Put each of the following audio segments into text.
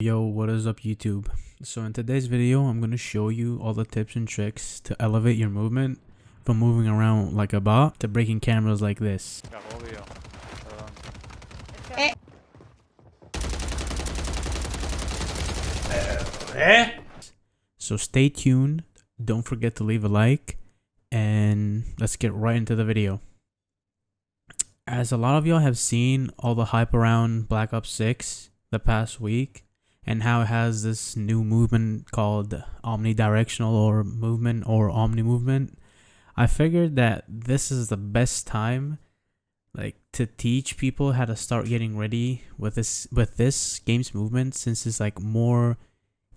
Yo, what is up YouTube? So in today's video, I'm going to show you all the tips and tricks to elevate your movement from moving around like a bot to breaking cameras like this. So stay tuned, don't forget to leave a like, and let's get right into the video. As a lot of y'all have seen all the hype around Black Ops 6 the past week, and how it has this new movement called omnidirectional or movement or omni movement, I figured that this is the best time to teach people how to start getting ready with this game's movement, since it's more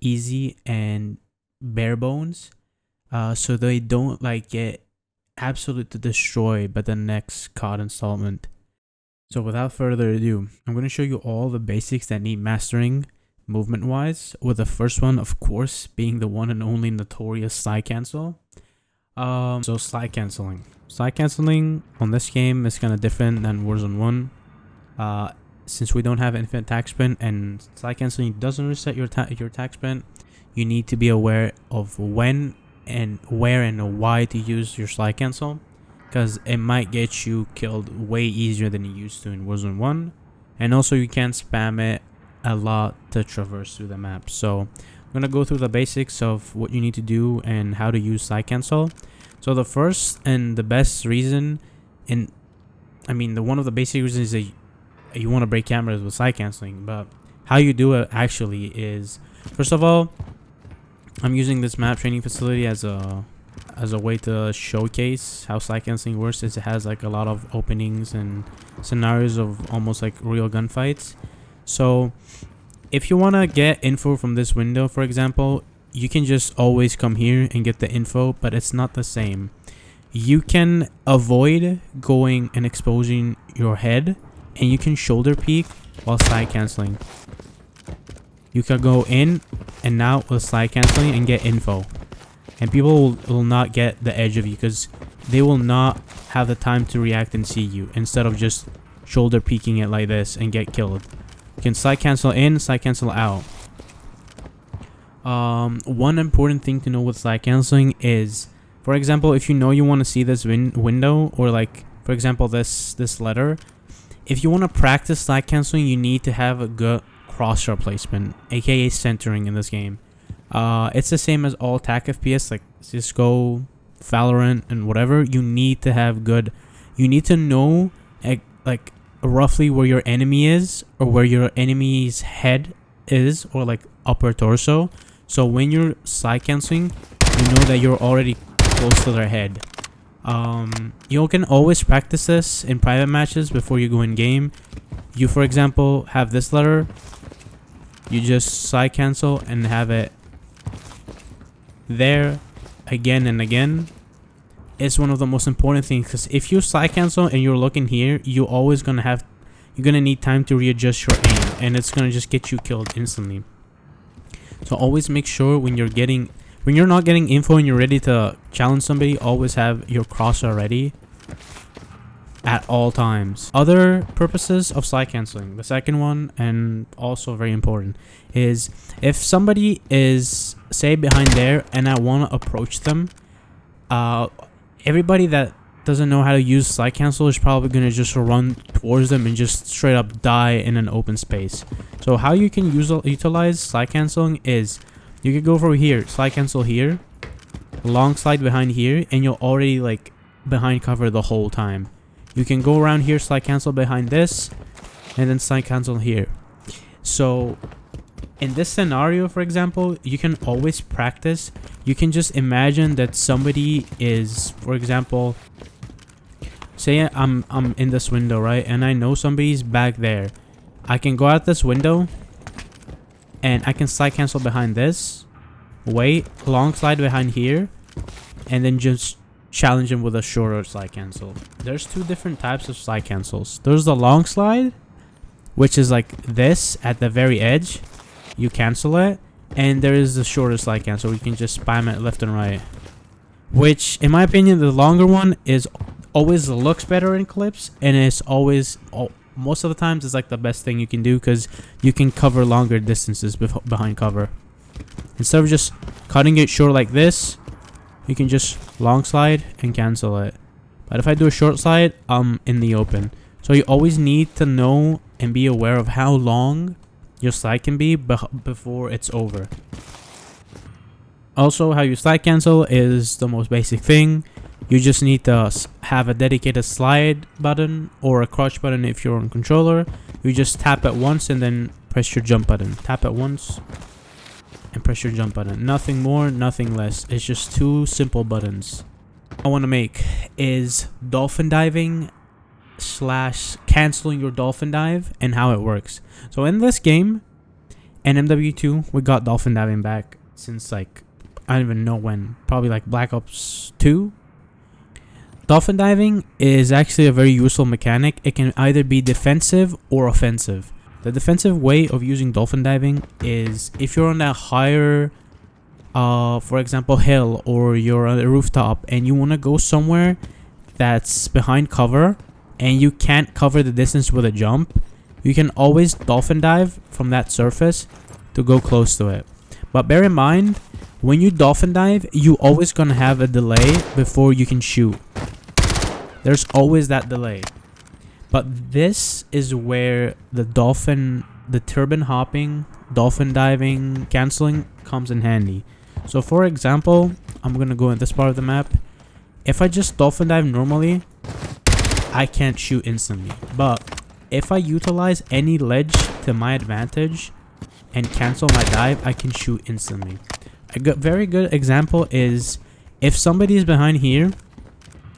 easy and bare bones, so they don't get absolutely destroyed by the next COD installment. So without further ado, I'm going to show you all the basics that need mastering movement wise, with the first one of course being the one and only notorious slide cancel. So slide canceling on this game is kind of different than Warzone 1, since we don't have infinite attack sprint and slide canceling doesn't reset your attack sprint. You need to be aware of when and where and why to use your slide cancel, because it might get you killed way easier than you used to in Warzone 1, and also you can't spam it a lot to traverse through the map. So I'm gonna go through the basics of what you need to do and how to use slide cancel. So the first and the best reason, and one of the basic reasons is that you want to break cameras with slide canceling, but how you do it actually is, first of all, I'm using this map training facility as a way to showcase how slide canceling works. Is it has a lot of openings and scenarios of almost like real gunfights. So if you want to get info from this window, for example, you can just always come here and get the info, but it's not the same. You can avoid going and exposing your head, and you can shoulder peek while slide canceling. You can go in and out with slide canceling and get info, and people will not get the edge of you because they will not have the time to react and see you, instead of just shoulder peeking it like this and get killed. You can slide cancel in, slide cancel out. One important thing to know with slide canceling is, for example, if you know you want to see this window, or for example this letter, if you want to practice slide canceling, you need to have a good crosshair placement, aka centering in this game. It's the same as all attack FPS like Cisco, Valorant, and whatever. You need to have good, you need to know roughly where your enemy is, or where your enemy's head is, or upper torso. So when you're slide canceling, you know that you're already close to their head. You can always practice this in private matches before you go in game. You, for example, have this letter, you just slide cancel and have it there again and again. It's one of the most important things, because if you slide cancel and you're looking here, you're gonna need time to readjust your aim, and it's gonna just get you killed instantly. So always make sure when you're not getting info and you're ready to challenge somebody, always have your crosshair ready at all times. Other purposes of slide canceling, the second one, and also very important, is if somebody is, say, behind there and I want to approach them, everybody that doesn't know how to use slide cancel is probably going to just run towards them and just straight up die in an open space. So how you can utilize slide canceling is, you can go over here, slide cancel here, long slide behind here, and you'll already behind cover the whole time. You can go around here, slide cancel behind this, and then slide cancel here. So in this scenario, for example, you can always practice. You can just imagine that somebody is, for example, say I'm in this window, right, and I know somebody's back there. I can go out this window and I can slide cancel behind this, wait, long slide behind here, and then just challenge him with a shorter slide cancel. There's two different types of slide cancels. There's the long slide, which is like this at the very edge, you cancel it, and there is the shorter slide cancel. You can just spam it left and right, which in my opinion the longer one is always looks better in clips, and it's always most of the times it's like the best thing you can do because you can cover longer distances behind cover. Instead of just cutting it short like this, you can just long slide and cancel it. But if I do a short slide, I'm in the open. So you always need to know and be aware of how long your slide can be before it's over. Also, how you slide cancel is the most basic thing. You just need to have a dedicated slide button or a crouch button if you're on controller. You just tap it once and then press your jump button. Tap it once and press your jump button. Nothing more, nothing less. It's just two simple buttons. I want to make is dolphin diving / canceling your dolphin dive and how it works. So in this game, in MW2, we got dolphin diving back since like, I don't even know when, probably like Black Ops 2. Dolphin diving is actually a very useful mechanic. It can either be defensive or offensive. The defensive way of using dolphin diving is if you're on a higher, for example, hill, or you're on a rooftop and you want to go somewhere that's behind cover and you can't cover the distance with a jump, you can always dolphin dive from that surface to go close to it. But bear in mind, when you dolphin dive, you always gonna have a delay before you can shoot. There's always that delay. But this is where the turbn hopping, dolphin diving, canceling comes in handy. So for example, I'm gonna go in this part of the map. If I just dolphin dive normally, I can't shoot instantly. But if I utilize any ledge to my advantage and cancel my dive, I can shoot instantly. A very good example is if somebody is behind here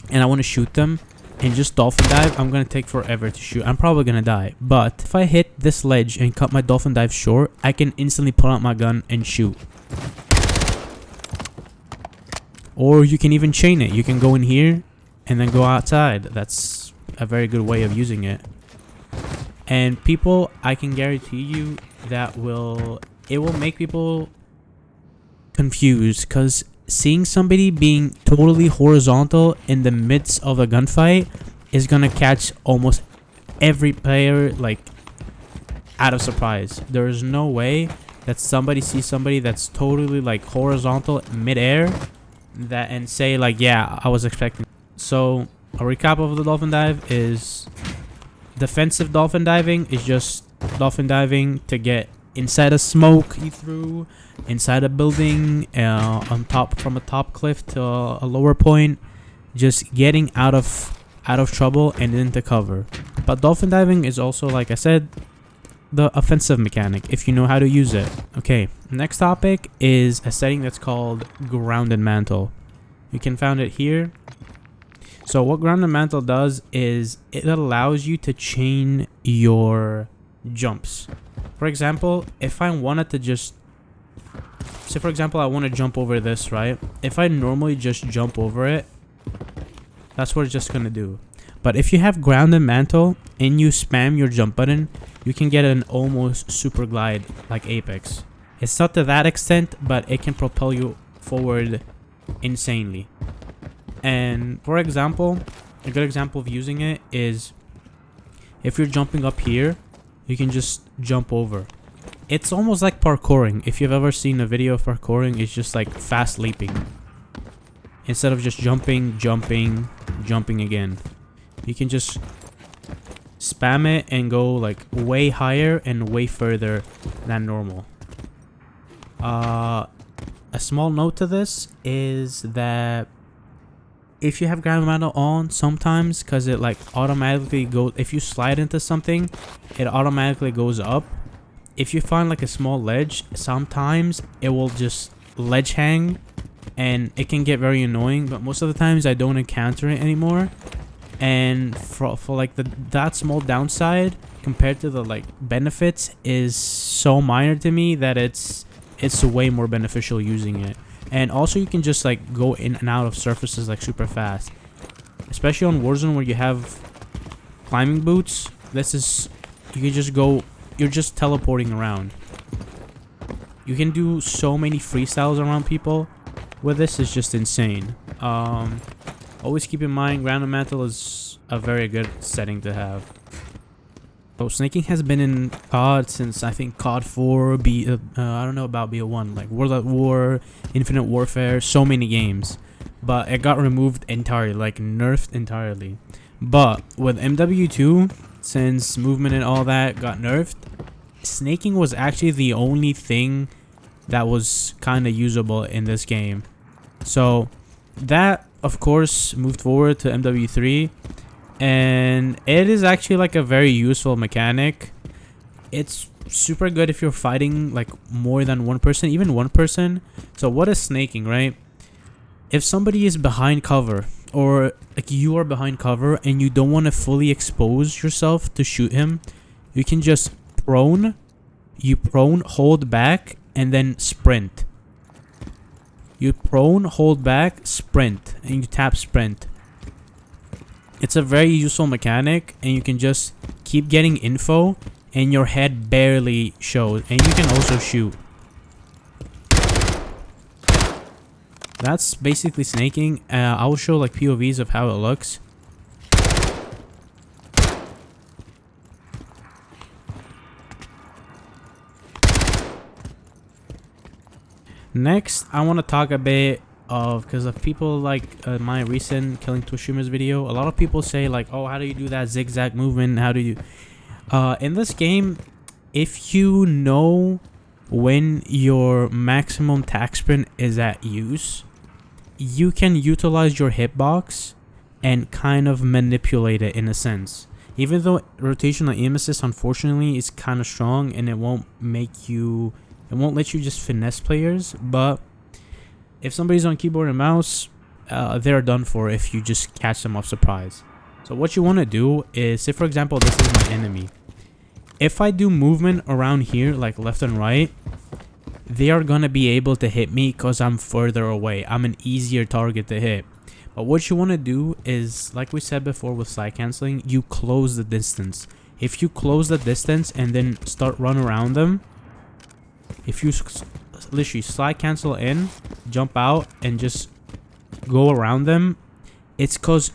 and I want to shoot them and just dolphin dive, I'm going to take forever to shoot. I'm probably going to die. But if I hit this ledge and cut my dolphin dive short, I can instantly pull out my gun and shoot. Or you can even chain it. You can go in here and then go outside. That's a very good way of using it. And people, I can guarantee you that it will make people confused, because seeing somebody being totally horizontal in the midst of a gunfight is gonna catch almost every player like out of surprise. There is no way that somebody sees somebody that's totally like horizontal midair and say like, yeah, I was expecting. So a recap of the dolphin dive is defensive dolphin diving is just dolphin diving to get inside a smoke you threw, inside a building, on top, from a top cliff to a lower point, just getting out of trouble and into cover. But dolphin diving is also, like I said, the offensive mechanic if you know how to use it. Okay, next topic is a setting that's called grounded mantle. You can find it here. So what grounded mantle does is it allows you to chain your jumps. For example, if I wanted to just say, for example, I want to jump over this, right? If I normally just jump over it, that's what it's just gonna do. But if you have grounded mantle and you spam your jump button, you can get an almost super glide like Apex. It's not to that extent, but it can propel you forward insanely. And for example, a good example of using it is if you're jumping up here, you can just jump over. It's almost like parkouring. If you've ever seen a video of parkouring, it's just like fast leaping. Instead of just jumping again. You can just spam it and go like way higher and way further than normal. A small note to this is that if you have grounded mantle on sometimes, because it like automatically goes, if you slide into something, it automatically goes up. If you find like a small ledge, sometimes it will just ledge hang and it can get very annoying, but most of the times I don't encounter it anymore. And for like that small downside compared to the like benefits is so minor to me that it's way more beneficial using it. And also you can just like go in and out of surfaces like super fast, especially on Warzone where you have climbing boots. This is, you can just go, you're just teleporting around. You can do so many freestyles around people with this. Is just insane. Always keep in mind grounded mantle is a very good setting to have. So snaking has been in COD since I think COD 4, I don't know about BO1, like World at War, Infinite Warfare, so many games. But it got removed entirely, like nerfed entirely. But with MW2, since movement and all that got nerfed, snaking was actually the only thing that was kind of usable in this game. So that, of course, moved forward to MW3. And it is actually like a very useful mechanic. It's super good if you're fighting like more than one person, even one person. So what is snaking, right? If somebody is behind cover, or like you are behind cover and you don't want to fully expose yourself to shoot him, you can just prone, hold back, and then sprint. You prone, hold back, sprint, and you tap sprint. It's a very useful mechanic, and you can just keep getting info and your head barely shows, and you can also shoot. That's basically snaking. I will show like POVs of how it looks. Next, I want to talk a bit of, because of people like my recent killing Twitch streamers video, a lot of people say like, oh, how do you do that zigzag movement? How do you in this game, if you know when your maximum tac sprint is at use, you can utilize your hitbox and kind of manipulate it in a sense. Even though rotational aim assist unfortunately is kind of strong and it won't let you just finesse players, but if somebody's on keyboard and mouse, they're done for if you just catch them off surprise. So what you want to do is, say for example, this is my enemy. If I do movement around here, like left and right, they are going to be able to hit me because I'm further away. I'm an easier target to hit. But what you want to do is, like we said before with slide canceling, you close the distance. If you close the distance and then start run around them, if you literally slide cancel in, jump out, and just go around them, it's because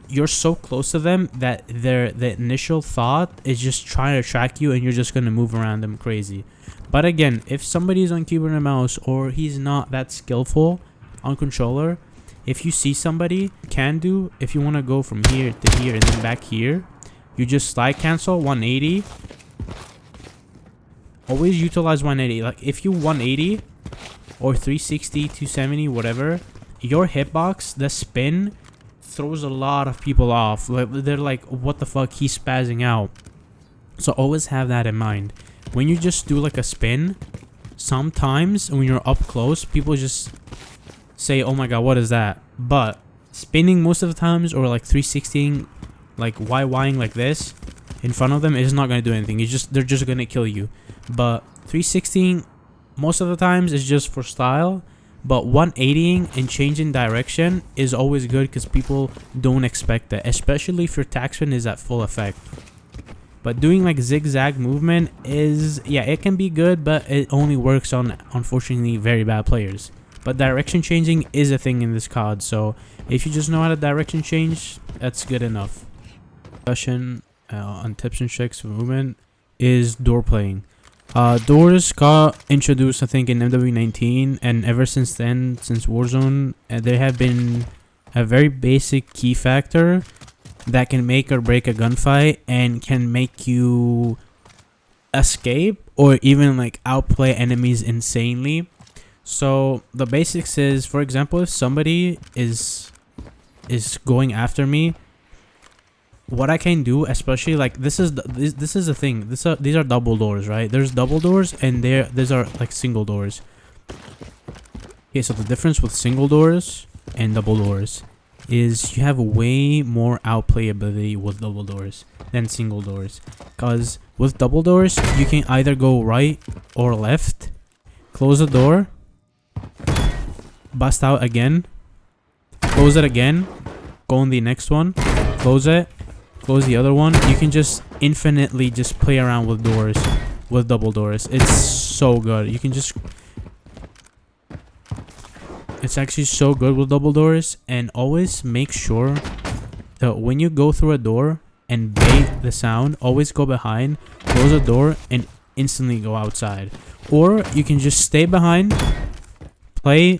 you're so close to them that the initial thought is just trying to track you, and you're just going to move around them crazy. But again, if somebody's on keyboard and mouse, or he's not that skillful on controller, if you see somebody, if you want to go from here to here and then back here, you just slide cancel 180. Always utilize 180. Like if you 180 or 360, 270, whatever, your hitbox, the spin throws a lot of people off. Like they're like, what the fuck, he's spazzing out. So always have that in mind. When you just do like a spin, sometimes when you're up close, people just say, oh my god, what is that? But spinning most of the times, or like 360ing, like YYing like this in front of them, is not going to do anything. They're just going to kill you. But 360ing most of the times is just for style. But 180ing and changing direction is always good because people don't expect that, especially if your tac spin is at full effect. But doing like zigzag movement is, yeah, it can be good, but it only works on, unfortunately, very bad players. But direction changing is a thing in this COD, so if you just know how to direction change, that's good enough. Discussion on tips and tricks for movement is door playing. Doors got introduced, I think, in MW19, and ever since then, since Warzone, there have been a very basic key factor that can make or break a gunfight and can make you escape or even like outplay enemies insanely. So the basics is, for example, if somebody is going after me, what I can do, especially like this is the thing. These are double doors, right? There's double doors and these are like single doors. Okay, so the difference with single doors and double doors is you have way more outplayability with double doors than single doors. Because with double doors, you can either go right or left, close the door, bust out again, close it again, go on the next one, close it, close the other one. You can just infinitely just play around with doors, with double doors. It's so good. You can just... It's actually so good with double doors. And always make sure that when you go through a door and bait the sound, always go behind, close the door, and instantly go outside. Or you can just stay behind, play,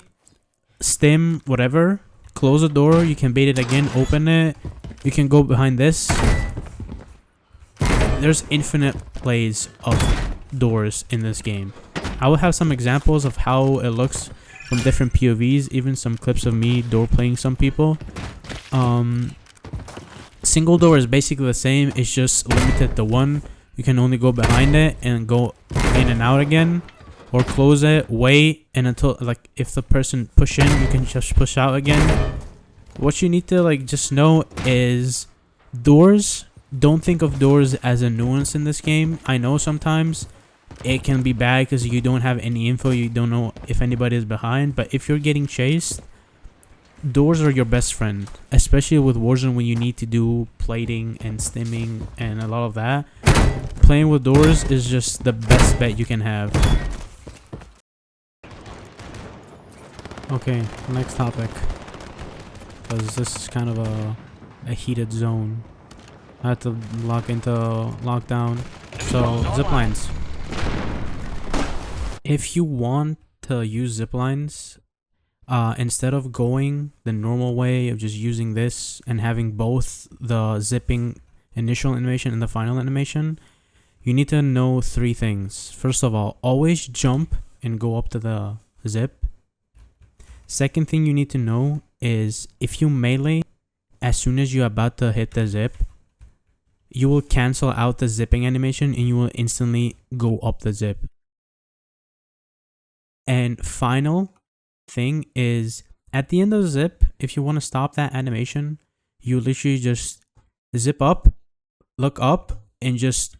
stim, whatever, close the door, you can bait it again, open it, you can go behind this. There's infinite plays of doors in this game. I will have some examples of how it looks from different POVs, even some clips of me door playing some people. Single door is basically the same, it's just limited to one. You can only go behind it and go in and out again, or close it, wait, and until, like, if the person push in, you can just push out again. What you need to, like, just know is doors. Don't think of doors as a nuance in this game. I know sometimes it can be bad because you don't have any info, you don't know if anybody is behind, but if you're getting chased, doors are your best friend, especially with Warzone when you need to do plating and stimming and a lot of that. Playing with doors is just the best bet you can have. Okay, next topic, because this is kind of a heated zone. I had to lock into lockdown. So, ziplines. If you want to use ziplines, instead of going the normal way of just using this and having both the zipping initial animation and the final animation, you need to know three things. First of all, always jump and go up to the zip. Second thing you need to know is if you melee, as soon as you're about to hit the zip, you will cancel out the zipping animation and you will instantly go up the zip. And final thing is, at the end of the zip, if you want to stop that animation, you literally just zip up, look up, and just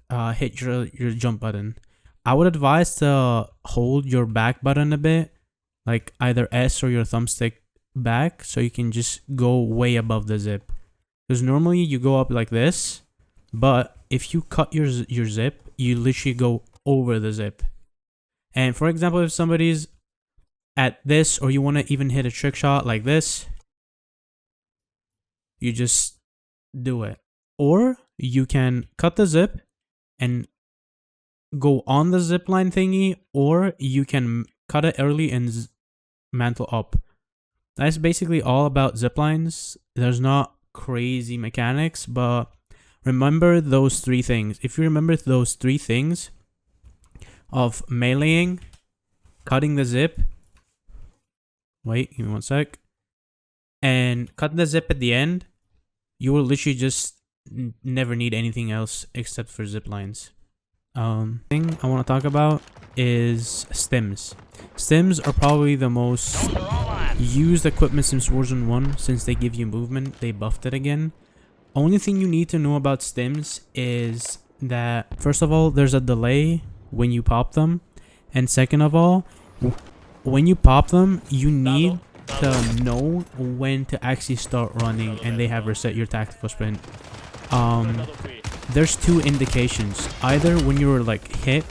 hit your jump button. I would advise to hold your back button a bit, like either S or your thumbstick back, so you can just go way above the zip. Because normally you go up like this, but if you cut your zip, you literally go over the zip. And for example, if somebody's at this, or you want to even hit a trick shot like this, you just do it. Or you can cut the zip and go on the zipline thingy, or you can cut it early and mantle up. That's basically all about ziplines. There's not crazy mechanics, but remember those three things. If you remember those three things of meleeing, cutting the zip, wait, give me one sec, and cut the zip at the end, you will literally just never need anything else except for zip lines. Thing I want to talk about is stims. Stims are probably the most used equipment since Warzone 1, since they give you movement. They buffed it again. Only thing you need to know about stims is that, first of all, there's a delay when you pop them, and second of all, when you pop them, you need to know when to actually start running, and they have reset your tactical sprint. There's two indications. Either when you're like hit,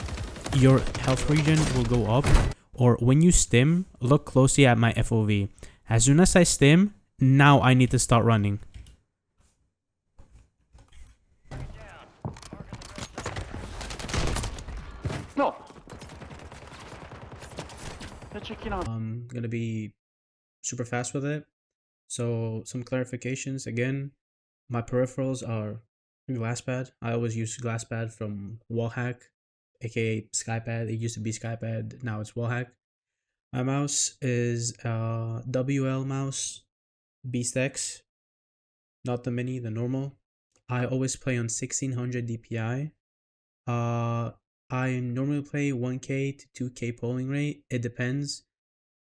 your health regen will go up, or when you stim, look closely at my FOV. As soon as I stim, now I need to start running. No. I'm gonna be super fast with it. So some clarifications again. My peripherals are GlassPad. I always use GlassPad from Wallhack, aka Skypad. It used to be Skypad, now it's Wallhack. My mouse is WL mouse, Beast X, not the mini, the normal. I always play on 1600 DPI. I normally play 1K to 2K polling rate. It depends.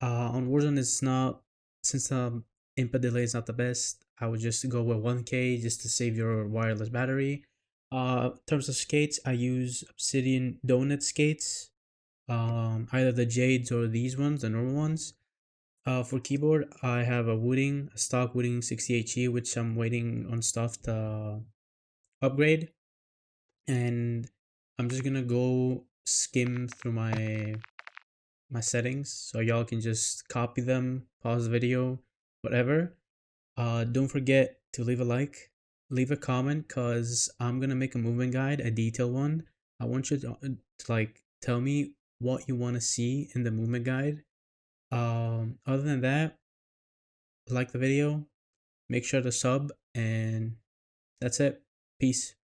On Warzone, it's not, since the input delay is not the best, I would just go with 1K just to save your wireless battery. In terms of skates, I use Obsidian Donut skates. Either the Jades or these ones, the normal ones. For keyboard, I have a stock Wooding 68G, which I'm waiting on stuff to upgrade. And I'm just gonna go skim through my settings, so y'all can just copy them, pause the video, whatever. Don't forget to leave a like leave a comment because I'm gonna make a movement guide, a detailed one. I want you to like tell me what you want to see in the movement guide. Other than that, like the video, make sure to sub, and that's it. Peace.